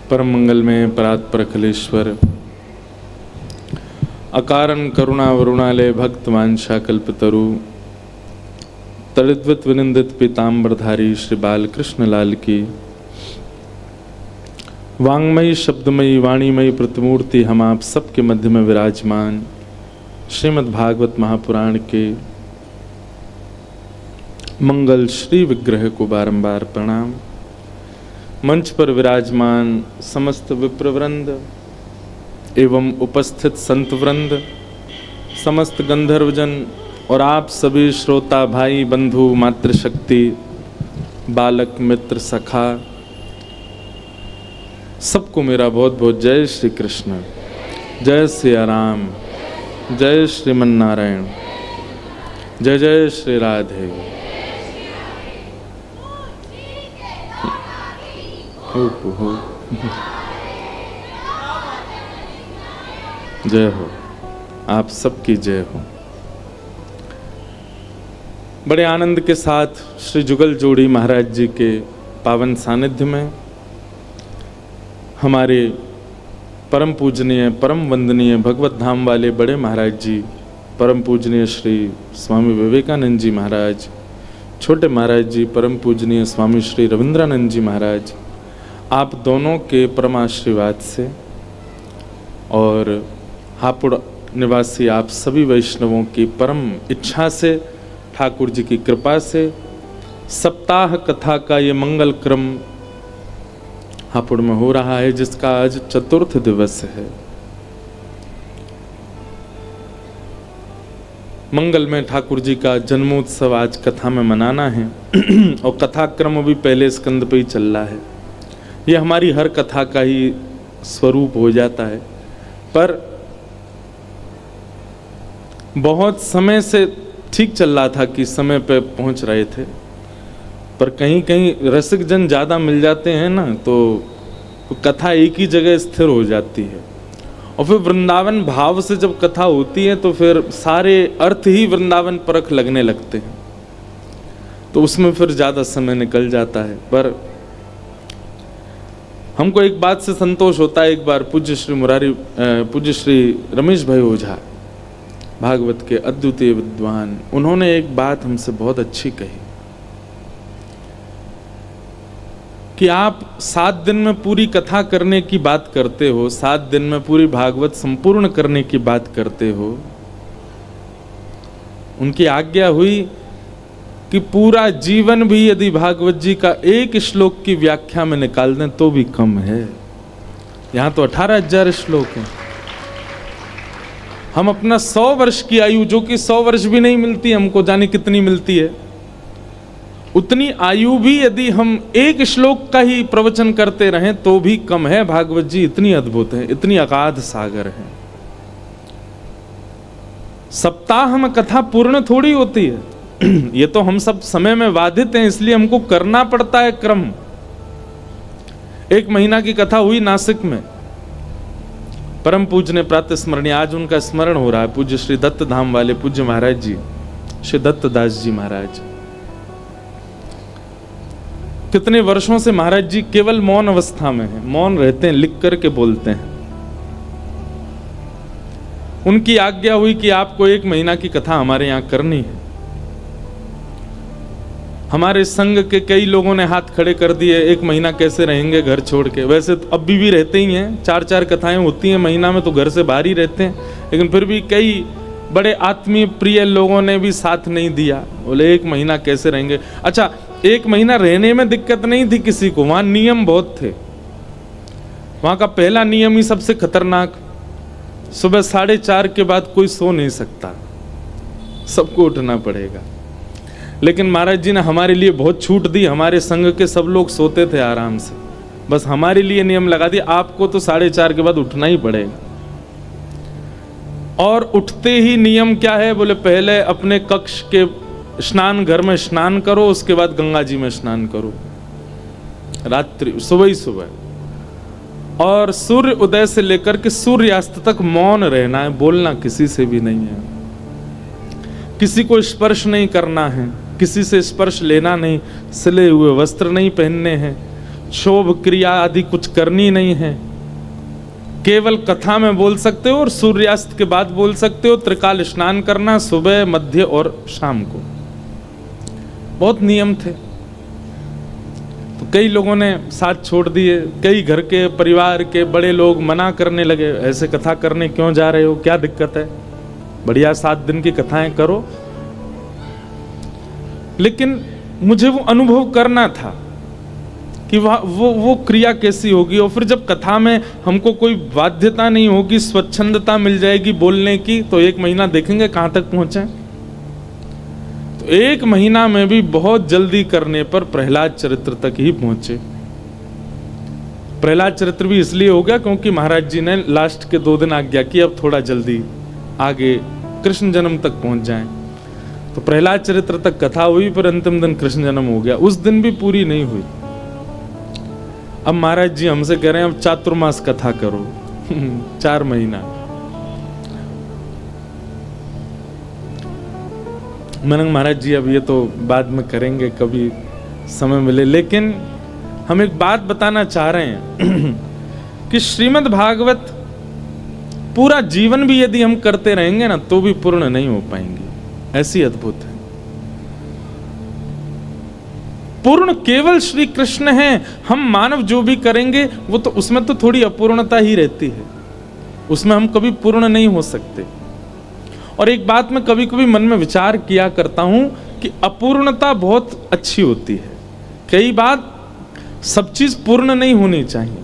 परम मंगल में परात्पर अखिलेश्वर अकारण करुणा वरुणालय भक्त वांछा कल्पतरु तड़िद्वत विनिंदित पीताम्बरधारी श्री बालकृष्ण लाल की वांग्मयी शब्दमयी वाणीमयी प्रतिमूर्ति हम आप सबके मध्य में विराजमान श्रीमद् भागवत महापुराण के मंगल श्री विग्रह को बारंबार प्रणाम। मंच पर विराजमान समस्त विप्रवृंद एवं उपस्थित संतवृंद, समस्त गंधर्वजन और आप सभी श्रोता भाई बंधु मातृशक्ति बालक मित्र सखा, सबको मेरा बहुत बहुत जय श्री कृष्ण, जय सिया राम, जय श्रीमन्नारायण, जय जय श्री राधे। हो जय हो, आप सबकी जय हो। बड़े आनंद के साथ श्री जुगल जोड़ी महाराज जी के पावन सानिध्य में हमारे परम पूजनीय परम वंदनीय भगवत धाम वाले बड़े महाराज जी परम पूजनीय श्री स्वामी विवेकानंद जी महाराज, छोटे महाराज जी परम पूजनीय स्वामी श्री रविंद्रानंद जी महाराज, आप दोनों के परम आशीर्वाद से और हापुड़ निवासी आप सभी वैष्णवों की परम इच्छा से, ठाकुर जी की कृपा से सप्ताह कथा का ये मंगल क्रम हापुड़ में हो रहा है, जिसका आज चतुर्थ दिवस है। मंगल में ठाकुर जी का जन्मोत्सव आज कथा में मनाना है और कथा क्रम भी पहले स्कंद पे ही चल रहा है। यह हमारी हर कथा का ही स्वरूप हो जाता है, पर बहुत समय से ठीक चल रहा था कि समय पे पहुंच रहे थे, पर कहीं कहीं रसिक जन ज़्यादा मिल जाते हैं ना, तो कथा एक ही जगह स्थिर हो जाती है। और फिर वृंदावन भाव से जब कथा होती है तो फिर सारे अर्थ ही वृंदावन परख लगने लगते हैं, तो उसमें फिर ज़्यादा समय निकल जाता है। पर हमको एक बात से संतोष होता है, एक बार पूज्य श्री रमेश भाई ओझा भागवत के अद्वितीय विद्वान, उन्होंने एक बात हमसे बहुत अच्छी कही कि आप 7 दिन में पूरी कथा करने की बात करते हो, 7 दिन में पूरी भागवत संपूर्ण करने की बात करते हो। उनकी आज्ञा हुई कि पूरा जीवन भी यदि भागवत जी का एक श्लोक की व्याख्या में निकाल दें तो भी कम है। यहाँ तो 18,000 श्लोक हैं। हम अपना 100 वर्ष की आयु, जो कि 100 वर्ष भी नहीं मिलती हमको, जाने कितनी मिलती है, उतनी आयु भी यदि हम एक श्लोक का ही प्रवचन करते रहें तो भी कम है। भागवत जी इतनी अद्भुत है, इतनी अगाध सागर है। सप्ताह में कथा पूर्ण थोड़ी होती है, ये तो हम सब समय में बाधित हैं, इसलिए हमको करना पड़ता है क्रम। 1 महीना की कथा हुई नासिक में, परम पूज्य ने प्रातः स्मरणीय, आज उनका स्मरण हो रहा है, पूज्य श्री दत्त धाम वाले पूज्य महाराज जी, श्री दत्तदास जी महाराज। कितने वर्षों से महाराज जी केवल मौन अवस्था में हैं, मौन रहते हैं, लिख करके बोलते हैं। उनकी आज्ञा हुई कि आपको 1 महीना की कथा हमारे यहाँ करनी है। हमारे संघ के कई लोगों ने हाथ खड़े कर दिए, 1 महीना कैसे रहेंगे घर छोड़ के। वैसे तो अब भी रहते ही हैं, 4-4 कथाएं होती हैं महीना में, तो घर से बाहर ही रहते हैं, लेकिन फिर भी कई बड़े आत्मीय प्रिय लोगों ने भी साथ नहीं दिया। बोले 1 महीना कैसे रहेंगे। अच्छा, 1 महीना रहने में दिक्कत नहीं थी किसी को, वहाँ नियम बहुत थे। वहाँ का पहला नियम ही सबसे खतरनाक, सुबह 4:30 के बाद कोई सो नहीं सकता, सबको उठना पड़ेगा। लेकिन महाराज जी ने हमारे लिए बहुत छूट दी। हमारे संघ के सब लोग सोते थे आराम से, बस हमारे लिए नियम लगा दिया, आपको तो 4:30 के बाद उठना ही पड़ेगा। और उठते ही नियम क्या है, बोले पहले अपने कक्ष के स्नान घर में स्नान करो, उसके बाद गंगा जी में स्नान करो, रात्रि सुबह ही सुबह। और सूर्य उदय से लेकर के सूर्यास्त तक मौन रहना है, बोलना किसी से भी नहीं है, किसी को स्पर्श नहीं करना है, किसी से स्पर्श लेना नहीं, सिले हुए वस्त्र नहीं पहनने हैं, शोभ क्रिया आदि कुछ करनी नहीं है, केवल कथा में बोल सकते हो और सूर्यास्त के बाद बोल सकते हो। त्रिकाल स्नान करना सुबह, मध्य और शाम को, बहुत नियम थे। तो कई लोगों ने साथ छोड़ दिए, कई घर के परिवार के बड़े लोग मना करने लगे, ऐसे कथा करने क्यों जा रहे हो, क्या दिक्कत है, बढ़िया 7 दिन की कथाएं करो। लेकिन मुझे वो अनुभव करना था कि वो क्रिया कैसी होगी। और फिर जब कथा में हमको कोई बाध्यता नहीं होगी, स्वच्छंदता मिल जाएगी बोलने की, तो 1 महीना देखेंगे कहाँ तक पहुंचे। तो 1 महीना में भी बहुत जल्दी करने पर प्रहलाद चरित्र तक ही पहुंचे। प्रहलाद चरित्र भी इसलिए हो गया क्योंकि महाराज जी ने लास्ट के 2 दिन आज्ञा की अब थोड़ा जल्दी आगे कृष्ण जन्म तक पहुंच जाएं। तो प्रहलाद चरित्र तक कथा हुई, पर अंतिम दिन कृष्ण जन्म हो गया। उस दिन भी पूरी नहीं हुई। अब महाराज जी हमसे कह रहे हैं अब चातुर्मास कथा करो 4 महीना। मैंने महाराज जी अब ये तो बाद में करेंगे, कभी समय मिले। लेकिन हम एक बात बताना चाह रहे हैं कि श्रीमद् भागवत पूरा जीवन भी यदि हम करते रहेंगे ना तो भी पूर्ण नहीं हो पाएंगे, ऐसी अद्भुत है। पूर्ण केवल श्री कृष्ण हैं। हम मानव जो भी करेंगे वो तो उसमें तो थोड़ी अपूर्णता ही रहती है, उसमें हम कभी पूर्ण नहीं हो सकते। और एक बात मैं कभी कभी मन में विचार किया करता हूं कि अपूर्णता बहुत अच्छी होती है। कई बार सब चीज पूर्ण नहीं होनी चाहिए,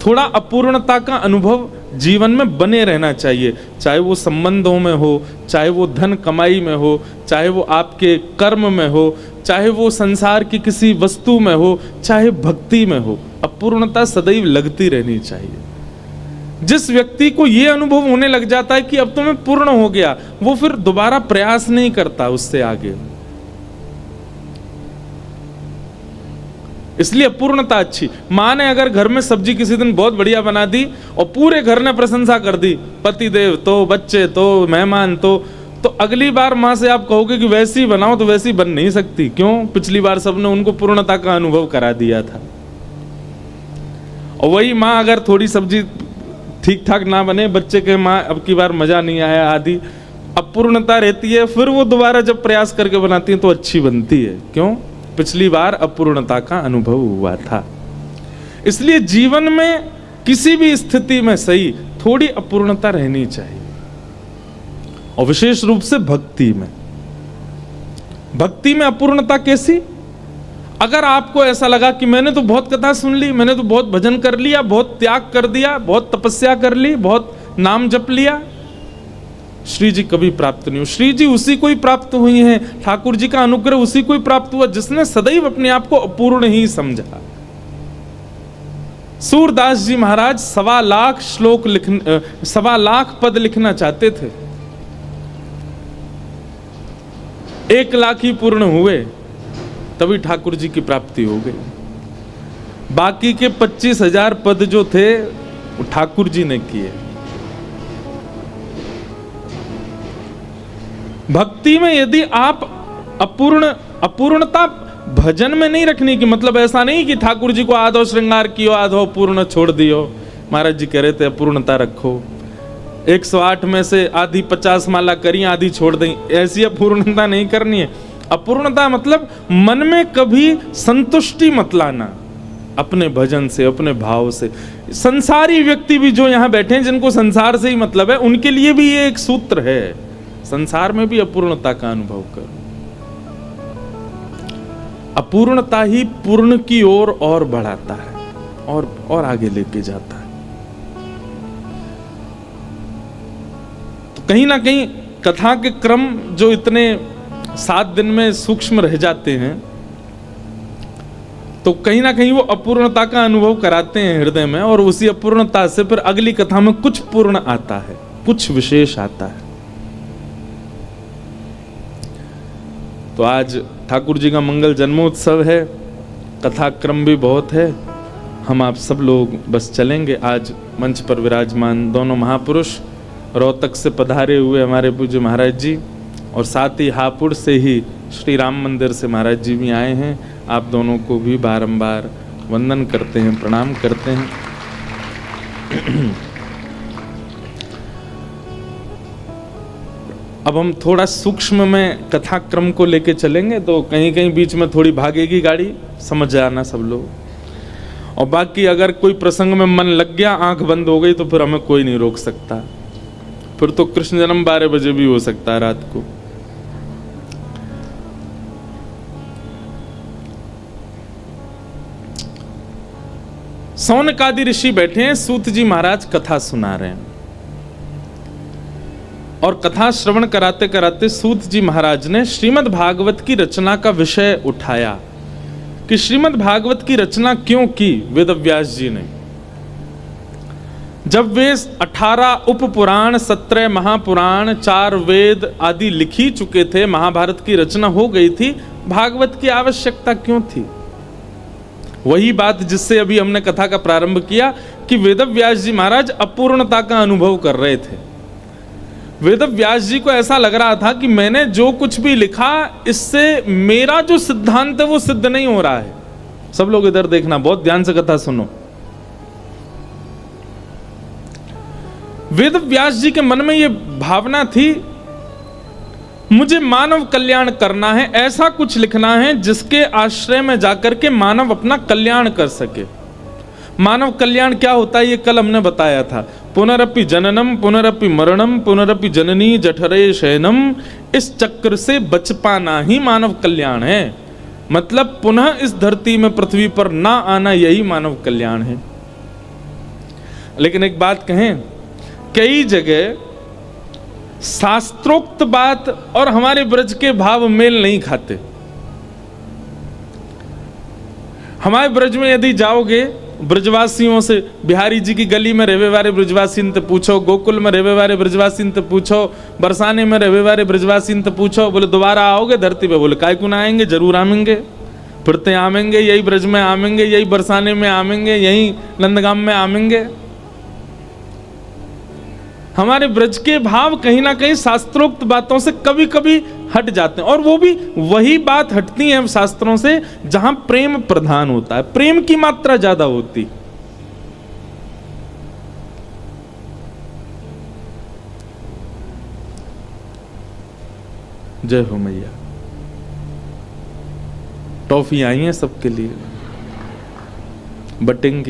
थोड़ा अपूर्णता का अनुभव जीवन में बने रहना चाहिए, चाहे वो संबंधों में हो, चाहे वो धन कमाई में हो, चाहे वो आपके कर्म में हो, चाहे वो संसार की किसी वस्तु में हो, चाहे भक्ति में हो। अपूर्णता सदैव लगती रहनी चाहिए। जिस व्यक्ति को ये अनुभव होने लग जाता है कि अब तो मैं पूर्ण हो गया, वो फिर दोबारा प्रयास नहीं करता उससे आगे। इसलिए अपूर्णता अच्छी। माँ ने अगर घर में सब्जी किसी दिन बहुत बढ़िया बना दी और पूरे घर ने प्रशंसा कर दी, पति देव तो, बच्चे तो, मेहमान तो अगली बार माँ से आप कहोगे कि वैसी बनाओ तो वैसी बन नहीं सकती। क्यों? पिछली बार सबने उनको पूर्णता का अनुभव करा दिया था। और वही माँ अगर थोड़ी सब्जी ठीक ठाक ना बने, बच्चे के माँ अब की बार मजा नहीं आया आदि, अपूर्णता रहती है। फिर वो दोबारा जब प्रयास करके बनाती है तो अच्छी बनती है। क्यों? पिछली बार अपूर्णता का अनुभव हुआ था। इसलिए जीवन में किसी भी स्थिति में सही थोड़ी अपूर्णता रहनी चाहिए, और विशेष रूप से भक्ति में। भक्ति में अपूर्णता कैसी? अगर आपको ऐसा लगा कि मैंने तो बहुत कथा सुन ली, मैंने तो बहुत भजन कर लिया, बहुत त्याग कर दिया, बहुत तपस्या कर ली, बहुत नाम जप लिया, श्री जी कभी प्राप्त नहीं हुई। श्री जी उसी को ही प्राप्त हुई हैं, ठाकुर जी का अनुग्रह उसी को ही प्राप्त हुआ जिसने सदैव अपने आप को अपूर्ण ही समझा। सूरदास जी महाराज 1.25 लाख श्लोक 1.25 लाख पद लिखना चाहते थे, 1 लाख ही पूर्ण हुए, तभी ठाकुर जी की प्राप्ति हो गई। बाकी के 25,000 पद जो थे वो ठाकुर जी ने किए। भक्ति में यदि आप अपूर्णता भजन में नहीं रखनी, कि मतलब ऐसा नहीं कि ठाकुर जी को आधो श्रृंगार कियो आधो पूर्ण छोड़ दियो। महाराज जी कह रहे थे अपूर्णता रखो, 108 में से आधी 50 माला करी, आधी छोड़ दी, ऐसी अपूर्णता नहीं करनी है। अपूर्णता मतलब मन में कभी संतुष्टि मत लाना अपने भजन से, अपने भाव से। संसारी व्यक्ति भी जो यहाँ बैठे हैं जिनको संसार से ही मतलब है, उनके लिए भी ये एक सूत्र है, संसार में भी अपूर्णता का अनुभव करो। अपूर्णता ही पूर्ण की ओर और बढ़ाता है और आगे लेके जाता है। तो कहीं ना कहीं कथा के क्रम जो इतने 7 दिन में सूक्ष्म रह जाते हैं, तो कहीं ना कहीं वो अपूर्णता का अनुभव कराते हैं हृदय में, और उसी अपूर्णता से फिर अगली कथा में कुछ पूर्ण आता है, कुछ विशेष आता है। तो आज ठाकुर जी का मंगल जन्मोत्सव है, कथा क्रम भी बहुत है। हम आप सब लोग बस चलेंगे। आज मंच पर विराजमान दोनों महापुरुष रोहतक से पधारे हुए हमारे पूज्य महाराज जी, और साथ ही हापुड़ से ही श्री राम मंदिर से महाराज जी भी आए हैं। आप दोनों को भी बारंबार वंदन करते हैं, प्रणाम करते हैं। अब हम थोड़ा सूक्ष्म में कथाक्रम को लेके चलेंगे, तो कहीं कहीं बीच में थोड़ी भागेगी गाड़ी, समझ जाना सब लोग। और बाकी अगर कोई प्रसंग में मन लग गया, आंख बंद हो गई, तो फिर हमें कोई नहीं रोक सकता। फिर तो कृष्ण जन्म 12 बजे भी हो सकता है रात को। सौनकादि ऋषि बैठे हैं, सूत जी महाराज कथा सुना रहे हैं। और कथा श्रवण कराते कराते सूत जी महाराज ने श्रीमद् भागवत की रचना का विषय उठाया कि श्रीमद् भागवत की रचना क्यों की वेद व्यास जी ने। जब वे 18 उप पुराण, 17 महापुराण, 4 वेद आदि लिख ही चुके थे, महाभारत की रचना हो गई थी, भागवत की आवश्यकता क्यों थी? वही बात जिससे अभी हमने कथा का प्रारंभ किया कि वेद व्यास जी महाराज अपूर्णता का अनुभव कर रहे थे। वेद व्यास जी को ऐसा लग रहा था कि मैंने जो कुछ भी लिखा, इससे मेरा जो सिद्धांत है वो सिद्ध नहीं हो रहा है। सब लोग इधर देखना, बहुत ध्यान से कथा सुनो। वेद व्यास जी के मन में ये भावना थी, मुझे मानव कल्याण करना है, ऐसा कुछ लिखना है जिसके आश्रय में जाकर के मानव अपना कल्याण कर सके। मानव कल्याण क्या होता है ये कल हमने बताया था। पुनरपि जननम पुनरपि मरणम पुनरपि जननी जठरे शयनम, इस चक्र से बच पाना ही मानव कल्याण है। मतलब पुनः इस धरती में, पृथ्वी पर ना आना, यही मानव कल्याण है। लेकिन एक बात कहें, कई जगह शास्त्रोक्त बात और हमारे ब्रज के भाव मेल नहीं खाते। हमारे ब्रज में यदि जाओगे, ब्रजवासियों से, बिहारी जी की गली में रहवे वाले ब्रजवासी ने पूछो, गोकुल में रहवे वाले ब्रजवासी ने पूछो, बरसाने में रहवे वाले ब्रजवासी ने पूछो, बोले दोबारा आओगे धरती पे? बोले काय को ना आएंगे, जरूर आवेंगे, फिरते आवेंगे, यही ब्रज में आवेंगे, यही बरसाने में आवेंगे, यही नंदगाम में आवेंगे। हमारे ब्रज के भाव कहीं ना कहीं शास्त्रोक्त बातों से कभी कभी हट जाते हैं, और वो भी वही बात हटती है शास्त्रों से जहां प्रेम प्रधान होता है, प्रेम की मात्रा ज्यादा होती। जय हो मैया। टॉफी आई है सबके लिए, बटेंगे।